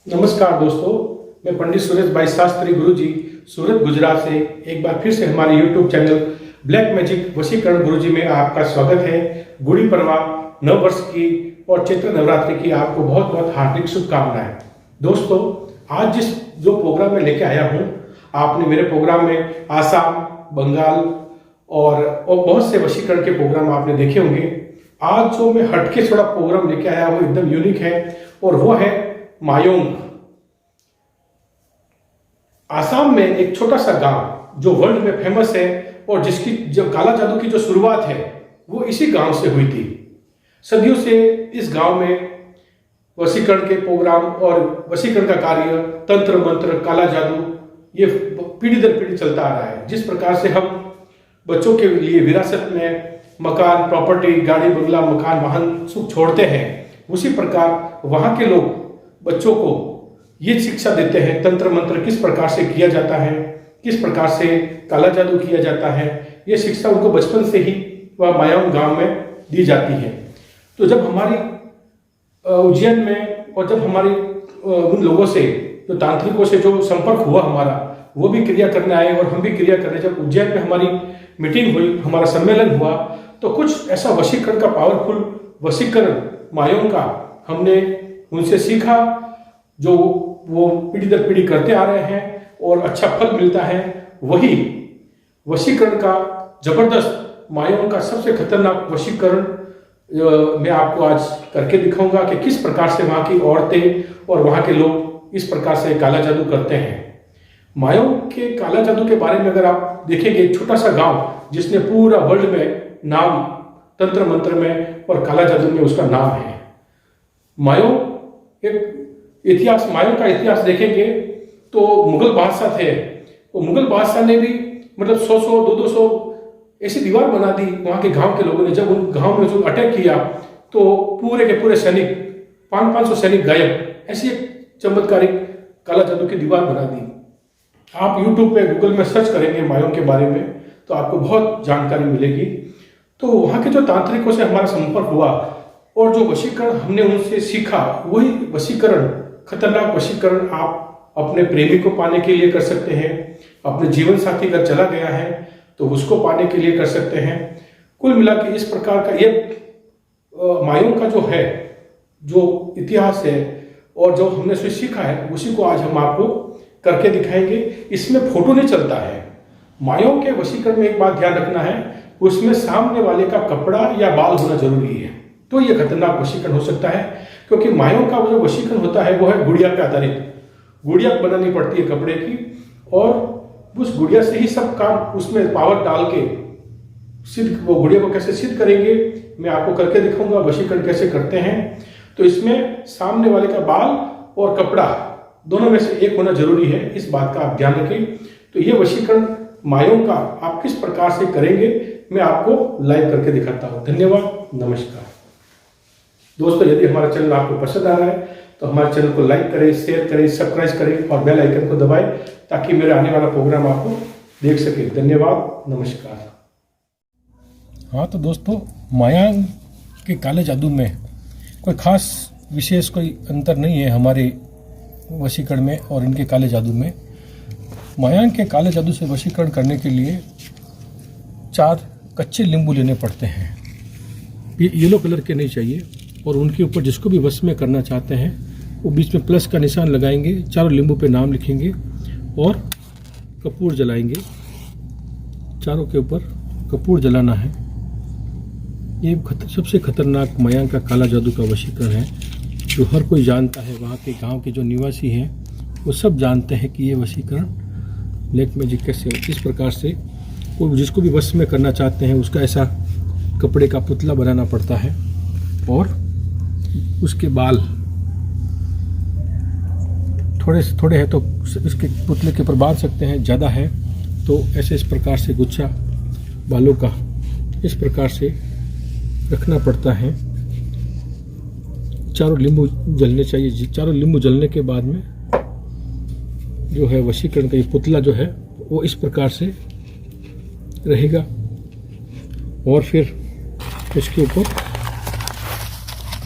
नमस्कार दोस्तों, मैं पंडित सुरेश भाई शास्त्री गुरुजी सूरत गुजरात से एक बार फिर से हमारे YouTube चैनल ब्लैक मैजिक वशीकरण गुरुजी में आपका स्वागत है। गुड़ी पड़वा, नव वर्ष की और चैत्र नवरात्रि की आपको बहुत बहुत हार्दिक शुभकामनाएं। दोस्तों, आज जो प्रोग्राम में लेके आया हूं, आपने मेरे प्रोग्राम में आसाम, बंगाल और बहुत से वशीकरण के प्रोग्राम आपने देखे होंगे। आज जो मैं हटके थोड़ा प्रोग्राम लेके आया वो एकदम यूनिक है और वो है मायोंग। आसाम में एक छोटा सा गांव जो वर्ल्ड में फेमस है और जिसकी जो काला जादू की जो शुरुआत है वो इसी गांव से हुई थी। सदियों से इस गांव में वशीकरण के प्रोग्राम और वशीकरण का कार्य, तंत्र मंत्र, काला जादू ये पीढ़ी दर पीढ़ी चलता आ रहा है। जिस प्रकार से हम बच्चों के लिए विरासत में मकान, प्रॉपर्टी, गाड़ी, बंगला, मकान, वाहन सुख छोड़ते हैं, उसी प्रकार वहां के लोग बच्चों को ये शिक्षा देते हैं तंत्र मंत्र किस प्रकार से किया जाता है, किस प्रकार से काला जादू किया जाता है। ये शिक्षा उनको बचपन से ही वह मायोंग गांव में दी जाती है। तो जब हमारी उज्जैन में और जब हमारी उन लोगों से, जो तांत्रिकों से जो संपर्क हुआ हमारा, वो भी क्रिया करने आए और हम भी क्रिया करने, जब उज्जैन में हमारी मीटिंग हुई, हमारा सम्मेलन हुआ, तो कुछ ऐसा वशीकरण का पावरफुल वशीकरण मायोंग का हमने उनसे सीखा, जो वो पीढ़ी दर पीढ़ी करते आ रहे हैं और अच्छा फल मिलता है। वही वशीकरण का जबरदस्त मायोंग का सबसे खतरनाक वशीकरण मैं आपको आज करके दिखाऊंगा कि किस प्रकार से वहां की औरतें और वहां के लोग इस प्रकार से काला जादू करते हैं। मायोंग के काला जादू के बारे में अगर आप देखेंगे, एक छोटा सा गांव जिसने पूरा वर्ल्ड में नाम तंत्र मंत्र में और काला जादू में उसका नाम है। मायोंग एक इतिहास, मायोंग का इतिहास देखेंगे तो मुगल बादशाह थे। वो मुगल बादशाह ने भी मतलब 100 200 ऐसी दीवार बना दी वहां के गांव के लोगों ने। जब उन गांव में जो अटैक किया तो पूरे के पूरे सैनिक, 500 सैनिक गायब। ऐसी एक चमत्कारिक काला जादू की दीवार बना दी। आप यूट्यूब पे, गूगल में सर्च करेंगे मायोंग के बारे में तो आपको बहुत जानकारी मिलेगी। तो वहां के जो तांत्रिकों से हमारा संपर्क हुआ और जो वशीकरण हमने उनसे सीखा, वही वशीकरण, खतरनाक वशीकरण आप अपने प्रेमी को पाने के लिए कर सकते हैं, अपने जीवन साथी अगर चला गया है तो उसको पाने के लिए कर सकते हैं। कुल मिला के इस प्रकार का ये मायोंग का जो है, जो इतिहास है और जो हमने उससे सीखा है, उसी को आज हम आपको करके दिखाएंगे। इसमें फोटो नहीं चलता है। मायोंग के वशीकरण में एक बात ध्यान रखना है, उसमें सामने वाले का कपड़ा या बाल होना जरूरी है, तो यह खतरनाक वशीकरण हो सकता है। क्योंकि मायोंग का जो वशीकरण होता है वो है गुड़िया पे आधारित। गुड़िया बनानी पड़ती है कपड़े की और उस गुड़िया से ही सब काम, उसमें पावर डाल के सिद्ध, वो गुड़िया को कैसे सिद्ध करेंगे मैं आपको करके दिखाऊंगा। वशीकरण कैसे करते हैं, तो इसमें सामने वाले का बाल और कपड़ा दोनों में से एक होना जरूरी है, इस बात का आप ध्यान रखें। तो ये वशीकरण मायोंग का आप किस प्रकार से करेंगे मैं आपको लाइव करके दिखाता हूं। धन्यवाद, नमस्कार। दोस्तों, यदि हमारा चैनल आपको पसंद आ रहा है तो हमारे चैनल को लाइक करें, शेयर करें, सब्सक्राइब करें और बेल आइकन को दबाएं ताकि मेरा आने वाला प्रोग्राम आपको देख सके। धन्यवाद, नमस्कार। हाँ तो दोस्तों, मायोंग के काले जादू में कोई खास विशेष कोई अंतर नहीं है हमारे वशीकरण में और इनके काले जादू में। मायोंग के काले जादू से वशीकरण करने के लिए 4 कच्चे नींबू लेने पड़ते हैं। ये येलो कलर के नहीं चाहिए और उनके ऊपर जिसको भी वश में करना चाहते हैं वो बीच में प्लस का निशान लगाएंगे, चारों नींबू पे नाम लिखेंगे और कपूर जलाएंगे। चारों के ऊपर कपूर जलाना है। ये सबसे खतरनाक मायोंग का काला जादू का वशीकरण है, जो हर कोई जानता है। वहाँ के गांव के जो निवासी हैं वो सब जानते हैं कि ये वशीकरण ब्लैक मैजिक कैसे, इस प्रकार से कोई जिसको भी वश में करना चाहते हैं उसका ऐसा कपड़े का पुतला बनाना पड़ता है और उसके बाल थोड़े हैं तो इसके पुतले के ऊपर बांध सकते हैं, ज़्यादा है तो ऐसे इस प्रकार से गुच्छा बालों का इस प्रकार से रखना पड़ता है। चारों नींबू जलने चाहिए। चारों नींबू जलने के बाद में जो है वशीकरण का ये पुतला जो है वो इस प्रकार से रहेगा और फिर इसके ऊपर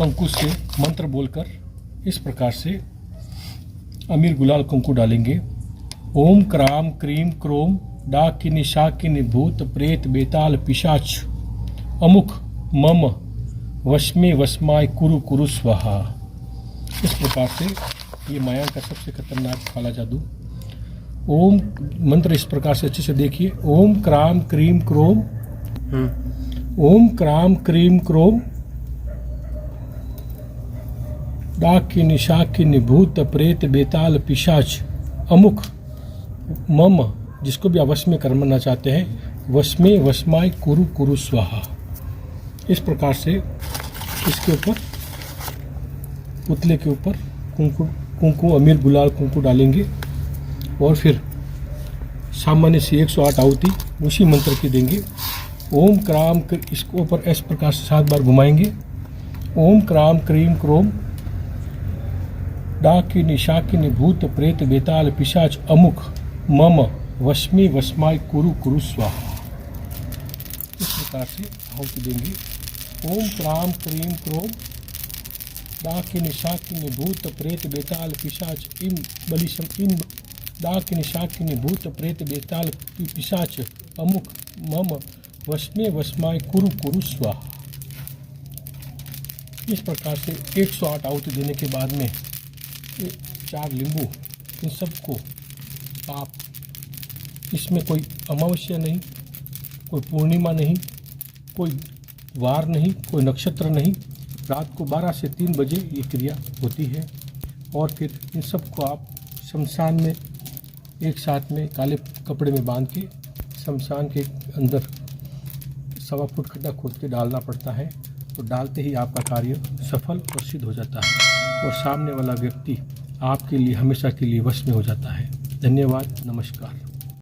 अंकुश से मंत्र बोलकर इस प्रकार से अमीर गुलाल कुंकु डालेंगे। ओम क्राम क्रीम क्रोम डाकिनी शाकिनी भूत प्रेत बेताल पिशाच अमुक मम वशमे वशमाय कुरु कुरु स्वाहा। इस प्रकार से ये माया का सबसे खतरनाक काला जादू। ओम मंत्र इस प्रकार से अच्छे से देखिए। ओम क्राम क्रीम क्रोम, ओम क्राम क्रीम क्रोम डाकिनी शाकिनी भूत प्रेत बेताल पिशाच अमुक मम, जिसको भी आप वश में करना चाहते हैं, वशमे वशमाय कुरु कुरु स्वाहा। इस प्रकार से इसके ऊपर पुतले के ऊपर कुंकु अमीर गुलाल कुंकु डालेंगे और फिर सामान्य से 108 आहुति उसी मंत्र की देंगे। ओम क्राम, इसको ऊपर इस प्रकार से 7 बार घुमाएंगे। ओम क्राम क्रीम क्रोम डाकिनी शाकिनी भूत प्रेत बेताल पिशाच अमुक मम वशमी वशमाय कुरु कुरु स्वाहा। इस प्रकार से आहुति देंगे। ओम क्राम क्रीम क्रोम डाकिनी शाकिनी भूत प्रेत बेताल पिशाच इम बलिशम इम डाकिनी शाकिनी भूत प्रेत बेताल पिशाच अमुक मम वशमे वशमाय कुरु कुरु स्वाहा। इस प्रकार से 108 आहुति देने के बाद में 4 लींबू, इन सबको आप, इसमें कोई अमावस्या नहीं, कोई पूर्णिमा नहीं, कोई वार नहीं, कोई नक्षत्र नहीं, रात को 12 से 3 बजे ये क्रिया होती है। और फिर इन सबको आप शमशान में एक साथ में काले कपड़े में बांध के शमशान के अंदर 1.25 फुट खड्डा खोद के डालना पड़ता है। तो डालते ही आपका कार्य सफल और सिद्ध हो जाता है और सामने वाला व्यक्ति आपके लिए हमेशा के लिए वश में हो जाता है। धन्यवाद, नमस्कार।